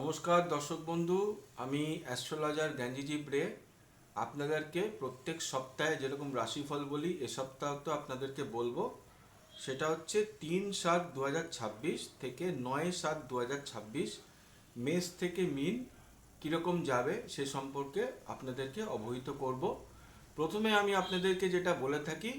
নমস্কার দর্শক বন্ধু, আমি অ্যাস্ট্রোলজার জ্ঞানজিৎ রে। আপনাদেরকে প্রত্যেক সপ্তাহে যেরকম রাশিফল বলি, এ সপ্তাহ তো আপনাদেরকে বলবো। সেটা হচ্ছে 3-7-2026 থেকে 9-7-2026 মেষ থেকে মিন কীরকম যাবে সে সম্পর্কে আপনাদেরকে অবহিত করব। প্রথমে আমি আপনাদেরকে যেটা বলে থাকি,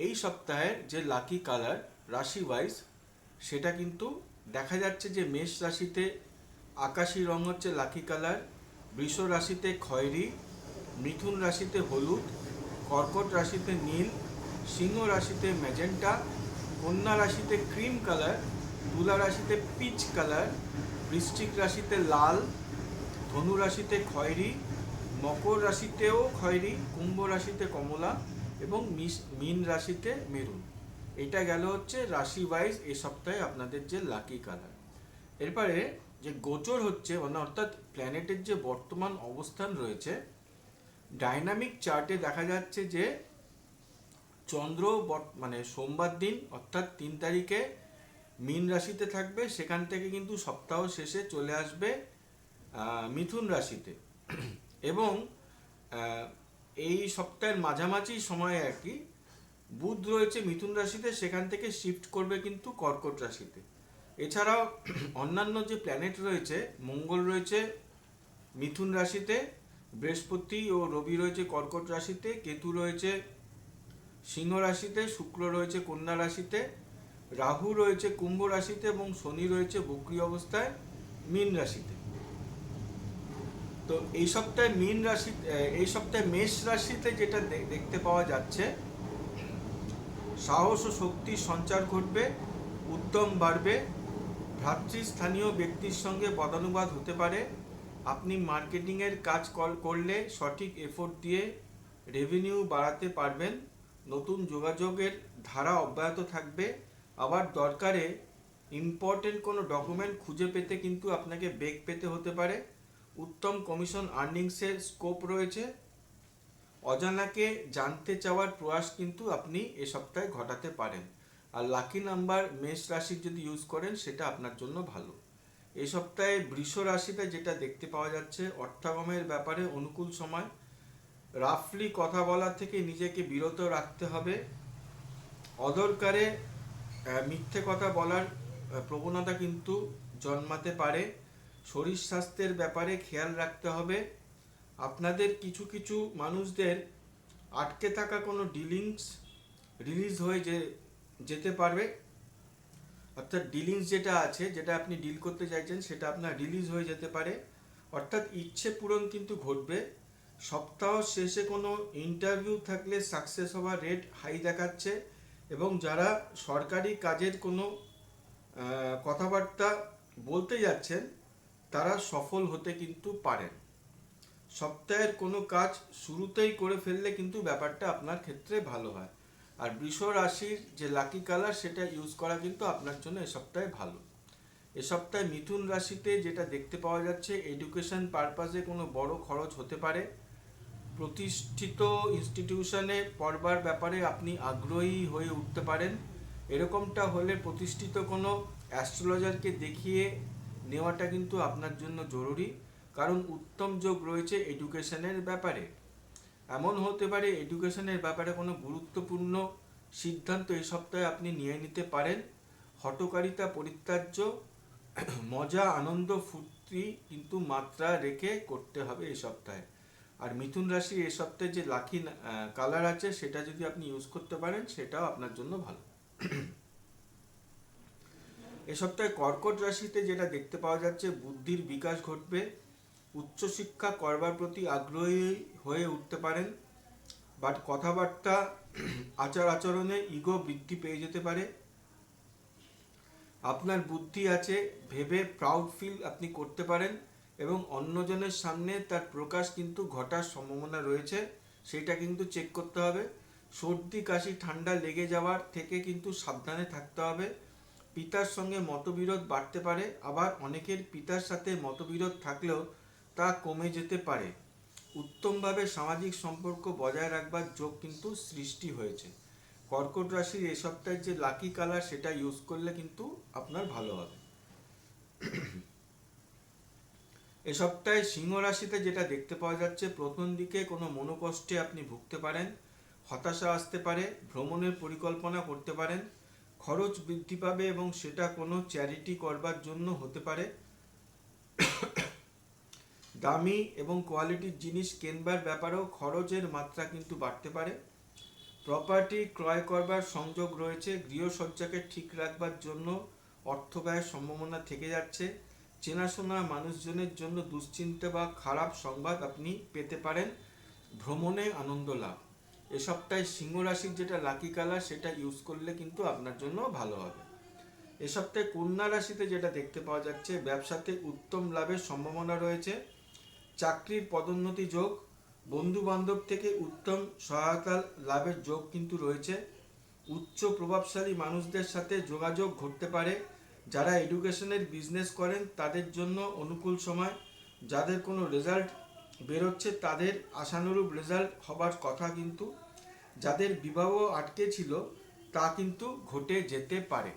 এই সপ্তাহের যে লাকি কালার রাশি ওয়াইজ, সেটা কিন্তু দেখা যাচ্ছে যে মেষ রাশিতে আকাশি রং হচ্ছে লাকি কালার, বৃষ রাশিতে খয়েরি, মিথুন রাশিতে হলুদ, কর্কট রাশিতে নীল, সিংহ রাশিতে ম্যাজেন্টা, কন্যা রাশিতে ক্রিম কালার, তুলা রাশিতে পিচ কালার, বৃশ্চিক রাশিতে লাল, ধনু রাশিতে খয়েরি, মকর রাশিতেও খয়েরি, কুম্ভ রাশিতে কমলা এবং মীন রাশিতে মেরুন। এটা গেল হচ্ছে রাশি ওয়াইজ এই সপ্তাহে আপনাদের যে লাকি কালার। এরপরে যে গোচর হচ্ছে, মানে অর্থাৎ প্ল্যানেটের যে বর্তমান অবস্থান রয়েছে, ডাইনামিক চার্টে দেখা যাচ্ছে যে চন্দ্র মানে সোমবার দিন অর্থাৎ 3 তারিখে মীন রাশিতে থাকবে, সেখান থেকে কিন্তু সপ্তাহ শেষে চলে আসবে মিথুন রাশিতে। এবং এই সপ্তাহের মাঝামাঝি সময়ে আর কি বুধ রয়েছে মিথুন রাশিতে, সেখান থেকে শিফট করবে কিন্তু কর্কট রাশিতে। এছাড়াও অন্যান্য যে প্ল্যানেট রয়েছে, মঙ্গল রয়েছে মিথুন রাশিতে, বৃহস্পতি ও রবি রয়েছে কর্কট রাশিতে, কেতু রয়েছে সিংহ রাশিতে, শুক্র রয়েছে কন্যা রাশিতে, রাহু রয়েছে কুম্ভ রাশিতে এবং শনি রয়েছে বক্রী অবস্থায় মীন রাশিতে। তো এই সপ্তাহে এই সপ্তাহে মেষ রাশিতে যেটা দেখতে পাওয়া যাচ্ছে, সাহস ও শক্তির সঞ্চার ঘটবে, উদ্যম বাড়বে, ভ্রাতৃস্থানীয় ব্যক্তির সঙ্গে পদানুবাদ হতে পারে। আপনি মার্কেটিংয়ের কাজ করলে সঠিক এফোর্ট দিয়ে রেভিনিউ বাড়াতে পারবেন। নতুন যোগাযোগের ধারা অব্যাহত থাকবে। আবার দরকারে ইম্পর্টেন্ট কোনো ডকুমেন্ট খুঁজে পেতে কিন্তু আপনাকে বেগ পেতে হতে পারে। উত্তম কমিশন আর্নিংসের স্কোপ রয়েছে। অজানাকে জানতে চাওয়ার প্রয়াস কিন্তু আপনি এ সপ্তাহে ঘটাতে পারেন। আর লাকি নাম্বার মেষ রাশির যদি ইউজ করেন, সেটা আপনার জন্য ভালো। এই সপ্তাহে বৃষ রাশিতে যেটা দেখতে পাওয়া যাচ্ছে, অর্থাগমের ব্যাপারে অনুকূল সময়। রাফলি কথা বলা থেকে নিজেকে বিরত রাখতে হবে। অদরকারে মিথ্যে কথা বলার প্রবণতা কিন্তু জন্মাতে পারে। শরীর স্বাস্থ্যের ব্যাপারে খেয়াল রাখতে হবে। আপনাদের কিছু কিছু মানুষদের আটকে থাকা কোনো ডিলিংস রিলিজ হয়ে যেতে পারবে। অর্থাৎ ডিলিংস যেটা আছে, যেটা আপনি ডিল করতে চাইছেন, সেটা আপনার রিলিজ হয়ে যেতে পারে। অর্থাৎ ইচ্ছে পূরণ কিন্তু ঘটবে। সপ্তাহ শেষে কোনো ইন্টারভিউ থাকলে সাকসেস হওয়ার রেট হাই দেখাচ্ছে। এবং যারা সরকারি কাজের কোনো কথাবার্তা বলতে যাচ্ছেন, তারা সফল হতে কিন্তু পারেন। সপ্তাহের কোনো কাজ শুরুতেই করে ফেললে কিন্তু ব্যাপারটা আপনার ক্ষেত্রে ভালো হয়। আর বৃষ রাশির যে লাকি কালার, সেটা ইউজ করা কিন্তু আপনার জন্য এ সপ্তাহে ভালো। এ সপ্তাহে মিথুন রাশিতে যেটা দেখতে পাওয়া যাচ্ছে, এডুকেশন পারপাসে কোনো বড় খরচ হতে পারে। প্রতিষ্ঠিত ইনস্টিটিউশনে পড়বার ব্যাপারে আপনি আগ্রহী হয়ে উঠতে পারেন। এরকমটা হলে প্রতিষ্ঠিত কোনো অ্যাস্ট্রোলজারকে দেখিয়ে নেওয়াটা কিন্তু আপনার জন্য জরুরি, কারণ উত্তম যোগ রয়েছে এডুকেশনের ব্যাপারে। এমন হতে পারে এডুকেশনের ব্যাপারে কোনো গুরুত্বপূর্ণ সিদ্ধান্ত এই সপ্তাহে আপনি নিয়ে নিতে পারেন। হঠকারিতা পরিত্যাজ্য, মজা আনন্দ ফুর্তি কিন্তু মাত্রা রেখে করতে হবে এই সপ্তাহে। আর মিথুন রাশি এই সপ্তাহে যে লাকি কালার আছে, সেটা যদি আপনি ইউজ করতে পারেন, সেটাও আপনার জন্য ভালো। এ সপ্তাহে কর্কট রাশিতে যেটা দেখতে পাওয়া যাচ্ছে, বুদ্ধির বিকাশ ঘটবে। উচ্চশিক্ষা করবার প্রতি আগ্রহী হয়ে উঠতে পারেন। বাট কথাবার্তা আচার আচরণে ইগো বৃদ্ধি পেয়ে যেতে পারে। আপনার বুদ্ধি আছে ভেবে প্রাউড ফিল আপনি করতে পারেন এবং অন্যজনের সামনে তার প্রকাশ কিন্তু ঘটার সম্ভাবনা রয়েছে, সেটা কিন্তু চেক করতে হবে। সর্দি কাশি ঠান্ডা লেগে যাওয়ার থেকে কিন্তু সাবধানে থাকতে হবে। পিতার সঙ্গে মতবিরোধ বাড়তে পারে, আবার অনেকের পিতার সাথে মতবিরোধ থাকলেও তা কমে যেতে পারে। উত্তমভাবে সামাজিক সম্পর্ক বজায় রাখবার যোগ কিন্তু সৃষ্টি হয়েছে। কর্কট রাশির এ সপ্তাহের যে লাকি কালার, সেটা ইউজ করলে কিন্তু আপনার ভালো হবে। এ সপ্তাহে সিংহ রাশিতে যেটা দেখতে পাওয়া যাচ্ছে, প্রথম দিকে কোনো মনোকষ্টে আপনি ভুগতে পারেন, হতাশা আসতে পারে, ভ্রমণের পরিকল্পনা করতে পারেন, খরচ বৃদ্ধি পাবে এবং সেটা কোনো চ্যারিটি করবার জন্য হতে পারে। দামি এবং কোয়ালিটির জিনিস কেনবার ব্যাপারেও খরচের মাত্রা কিন্তু বাড়তে পারে। প্রপার্টি ক্রয় করবার সংযোগ রয়েছে। গৃহসজ্জাকে ঠিক রাখবার জন্য অর্থ ব্যয়ের সম্ভাবনা থেকে যাচ্ছে। চেনাশোনা মানুষজনের জন্য দুশ্চিন্তা বা খারাপ সংবাদ আপনি পেতে পারেন। ভ্রমণে আনন্দ লাভ। এ সপ্তাহে সিংহ রাশির যেটা লাকি কালার সেটা ইউজ করলে কিন্তু আপনার জন্য ভালো হবে। এ সপ্তাহে কন্যা রাশিতে যেটা দেখতে পাওয়া যাচ্ছে, ব্যবসাতে উত্তম লাভের সম্ভাবনা রয়েছে। চাকরির পদোন্নতি যোগ, বন্ধু বান্ধব থেকে উত্তম সহায়তা লাভের যোগ কিন্তু রয়েছে। উচ্চ প্রভাবশালী মানুষদের সাথে যোগাযোগ ঘটতে পারে। যারা এডুকেশনের বিজনেস করেন তাদের জন্য অনুকূল সময়। যাদের কোনো রেজাল্ট বেরোচ্ছে তাদের আশানুরূপ রেজাল্ট হবার কথা, কিন্তু যাদের বিবাহ আটকে ছিল তা কিন্তু ঘটে যেতে পারে।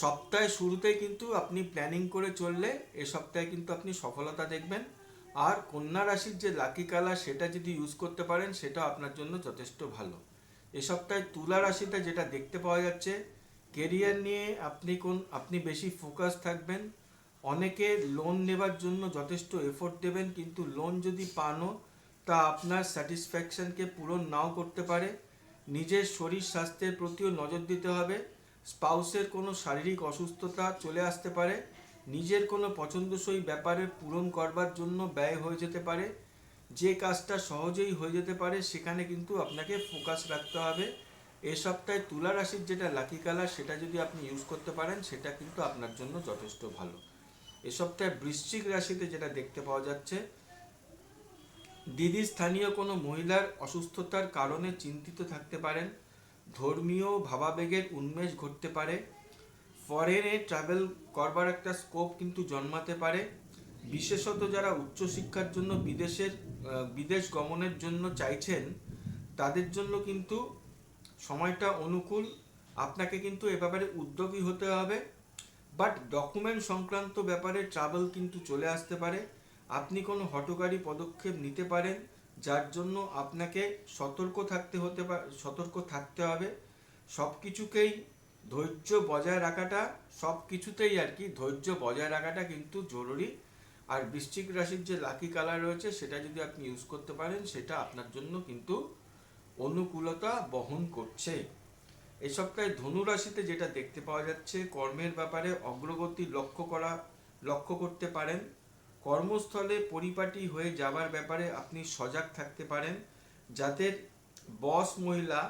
সপ্তাহের শুরুতেই কিন্তু আপনি প্ল্যানিং করে চললে এ সপ্তাহে কিন্তু আপনি সফলতা দেখবেন। আর কন্যা রাশির যে লাকি কালার সেটা যদি ইউজ করতে পারেন সেটা আপনার জন্য যথেষ্ট ভালো। এ সপ্তাহে তুলা রাশিতে যেটা দেখতে পাওয়া যাচ্ছে, কেরিয়ার নিয়ে আপনি বেশি ফোকাস থাকবেন। অনেকে লোন নেবার জন্য যথেষ্ট এফোর্ট দেবেন, কিন্তু লোন যদি পানও তা আপনার স্যাটিসফ্যাকশনকে পূরণ নাও করতে পারে। নিজের শরীর স্বাস্থ্যের প্রতিও নজর দিতে হবে। স্পাউসের কোনো শারীরিক অসুস্থতা চলে আসতে পারে। নিজের কোনো পছন্দসই ব্যাপারে পূরণ করবার জন্য ব্যয় হয়ে যেতে পারে। যে কাজটা সহজেই হয়ে যেতে পারে সেখানে কিন্তু আপনাকে ফোকাস রাখতে হবে। এ সপ্তাহে তুলা রাশির যেটা লাকি কালার সেটা যদি আপনি ইউজ করতে পারেন সেটা কিন্তু আপনার জন্য যথেষ্ট ভালো। এ সপ্তাহে বৃশ্চিক রাশিতে যেটা দেখতে পাওয়া যাচ্ছে, দিদি স্থানীয় কোনো মহিলার অসুস্থতার কারণে চিন্তিত থাকতে পারেন। ধর্মীয় ভাবাবেগের উন্মেষ ঘটতে পারে। ফরেনে ট্রাভেল করবার একটা স্কোপ কিন্তু জন্মাতে পারে। বিশেষত যারা উচ্চশিক্ষার জন্য বিদেশ গমনের জন্য চাইছেন তাদের জন্য কিন্তু সময়টা অনুকূল। আপনাকে কিন্তু এ ব্যাপারে উদ্যোগী হতে হবে। বাট ডকুমেন্ট সংক্রান্ত ব্যাপারে ট্রাভেল কিন্তু চলে আসতে পারে। আপনি কোনো হঠকারী পদক্ষেপ নিতে পারেন, যার জন্য আপনাকে সতর্ক থাকতে হবে। সব কিছুকেই ধৈর্য বজায় রাখাটা কিন্তু জরুরি। আর বৃশ্চিক রাশির যে লাকি কালার রয়েছে সেটা যদি আপনি ইউজ করতে পারেন সেটা আপনার জন্য কিন্তু অনুকূলতা বহন করছে। এই সপ্তাহে ধনু রাশিতে যেটা দেখতে পাওয়া যাচ্ছে, কর্মের ব্যাপারে অগ্রগতি লক্ষ্য করতে পারেন। কর্মস্থলে পরিপাটি হয়ে যাবার ব্যাপারে আপনি সজাগ থাকতে পারেন। যাদের বস মহিলা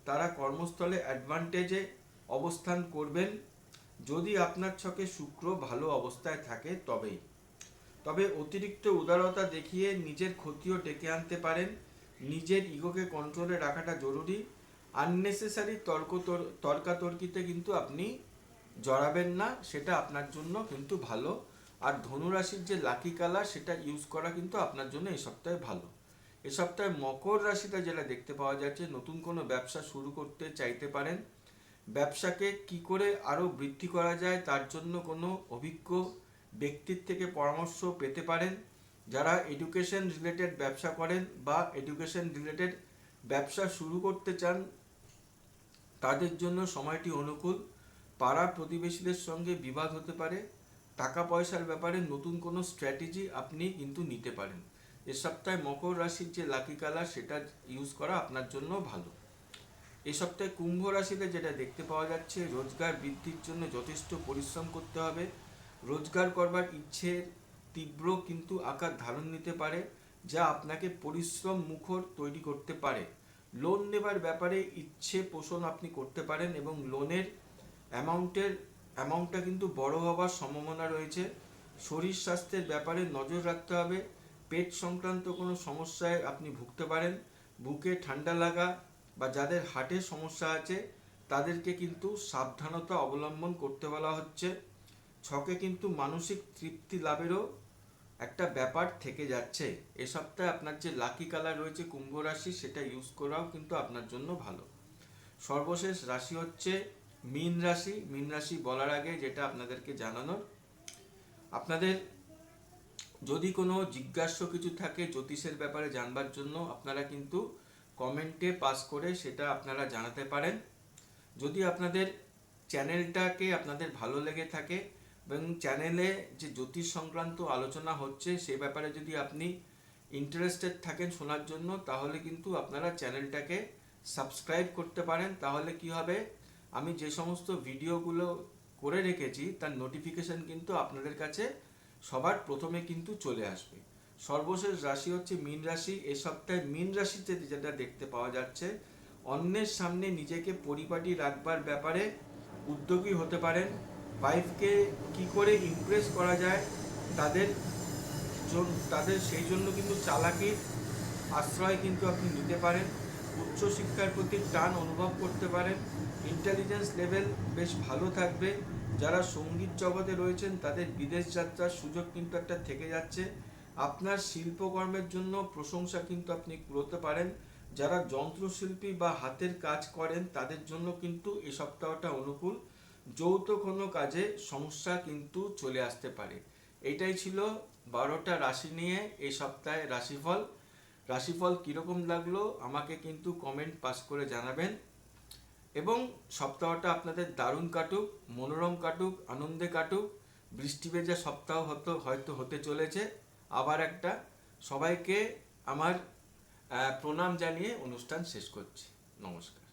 তারা কর্মস্থলে অ্যাডভান্টেজে অবস্থান করবেন, যদি আপনার ছকে শুক্র ভালো অবস্থায় থাকে তবে অতিরিক্ত উদারতা দেখিয়ে নিজের ক্ষতিও ডেকে আনতে পারেন। নিজের ইগোকে কন্ট্রোলে রাখাটা জরুরি। আননেসেসারি তর্কাতর্কিতে কিন্তু আপনি জড়াবেন না, সেটা আপনার জন্য কিন্তু ভালো। আর ধনুরাশির যে লাকি কালার সেটা ইউজ করা কিন্তু আপনার জন্য এই সপ্তাহে ভালো। এ সপ্তাহে মকর রাশিতে যেটা দেখতে পাওয়া যাচ্ছে, নতুন কোনো ব্যবসা শুরু করতে চাইতে পারেন। ব্যবসাকে কি করে আরও বৃদ্ধি করা যায় তার জন্য কোনো অভিজ্ঞ ব্যক্তির থেকে পরামর্শ পেতে পারেন। যারা এডুকেশন রিলেটেড ব্যবসা করেন বা এডুকেশন রিলেটেড ব্যবসা শুরু করতে চান তাদের জন্য সময়টি অনুকূল। পাড়া প্রতিবেশীদের সঙ্গে বিবাদ হতে পারে। টাকা পয়সার ব্যাপারে নতুন কোনো স্ট্র্যাটেজি আপনি কিন্তু নিতে পারেন। এ সপ্তাহে মকর রাশির যে লাকি কালার সেটা ইউজ করা আপনার জন্য ভালো। এই সপ্তাহে কুম্ভ রাশিতে যেটা দেখতে পাওয়া যাচ্ছে, রোজগার বৃদ্ধির জন্য যথেষ্ট পরিশ্রম করতে হবে। রোজগার করবার ইচ্ছের তীব্র কিন্তু আকার ধারণ নিতে পারে, যা আপনাকে পরিশ্রম মুখর তৈরি করতে পারে। লোন নেবার ব্যাপারে ইচ্ছে পোষণ আপনি করতে পারেন এবং লোনের অ্যামাউন্টটা কিন্তু বড় হওয়ার সম্ভাবনা রয়েছে। শরীর স্বাস্থ্যের ব্যাপারে নজর রাখতে হবে। পেট সংক্রান্ত কোনো সমস্যায় আপনি ভুগতে পারেন। বুকে ঠান্ডা লাগা বা যাদের হার্টের সমস্যা আছে তাদেরকে কিন্তু সাবধানতা অবলম্বন করতে বলা হচ্ছে। ছকে কিন্তু মানসিক তৃপ্তি লাভেরও একটা ব্যাপার থেকে যাচ্ছে। এ সপ্তাহে আপনার যে লাকি কালার রয়েছে কুম্ভ রাশি সেটা ইউজ করাও কিন্তু আপনার জন্য ভালো। সর্বশেষ রাশি হচ্ছে মীন রাশি। মীন রাশি বলার আগে যেটা আপনাদেরকে জানানোর, আপনাদের যদি কোনো জিজ্ঞাস্য কিছু থাকে জ্যোতিষের ব্যাপারে জানবার জন্য, আপনারা কিন্তু কমেন্টে পাস করে সেটা আপনারা জানাতে পারেন। যদি আপনাদের চ্যানেলটাকে আপনাদের ভালো লেগে থাকে এবং চ্যানেলে যে জ্যোতিষ সংক্রান্ত আলোচনা হচ্ছে সে ব্যাপারে যদি আপনি ইন্টারেস্টেড থাকেন শোনার জন্য, তাহলে কিন্তু আপনারা চ্যানেলটাকে সাবস্ক্রাইব করতে পারেন। তাহলে কি হবে, আমি যে সমস্ত ভিডিওগুলো করে রেখেছি তার নোটিফিকেশন কিন্তু আপনাদের কাছে সবার প্রথমে কিন্তু চলে আসবে। সর্বশেষ রাশি হচ্ছে মীন রাশি। এ সপ্তাহে মীন রাশিতে যেটা দেখতে পাওয়া যাচ্ছে, অন্যের সামনে নিজেকে পরিপাটি রাখবার ব্যাপারে উদ্যোগী হতে পারেন। ওয়াইফকে কি করে ইমপ্রেস করা যায় তাদের তাদের সেই জন্য কিন্তু চালাকির আশ্রয় কিন্তু আপনি নিতে পারেন। উচ্চশিক্ষার প্রতি টান অনুভব করতে পারেন। ইন্টেলিজেন্স লেভেল বেশ ভালো থাকবে। যারা সঙ্গীত জগতে রয়েছেন তাদের বিদেশ যাত্রার সুযোগ কিন্তু একটা থেকে যাচ্ছে। আপনার শিল্পকর্মের জন্য প্রশংসা কিন্তু আপনি কুড়োতে পারেন। যারা যন্ত্রশিল্পী বা হাতের কাজ করেন তাদের জন্য কিন্তু এই সপ্তাহটা অনুকূল। যৌথ কোনো কাজে সমস্যা কিন্তু চলে আসতে পারে। এইটাই ছিল 12টা রাশি নিয়ে এই সপ্তাহে রাশিফল। রাশিফল কীরকম লাগলো আমাকে কিন্তু কমেন্ট পাস করে জানাবেন। এবং সপ্তাহটা আপনাদের দারুণ কাটুক, মনোরম কাটুক, আনন্দে কাটুক। বৃষ্টি ভেজা সপ্তাহ হয়তো হতে চলেছে আবার একটা। সবাইকে আমার প্রণাম জানিয়ে অনুষ্ঠান শেষ করছি। নমস্কার।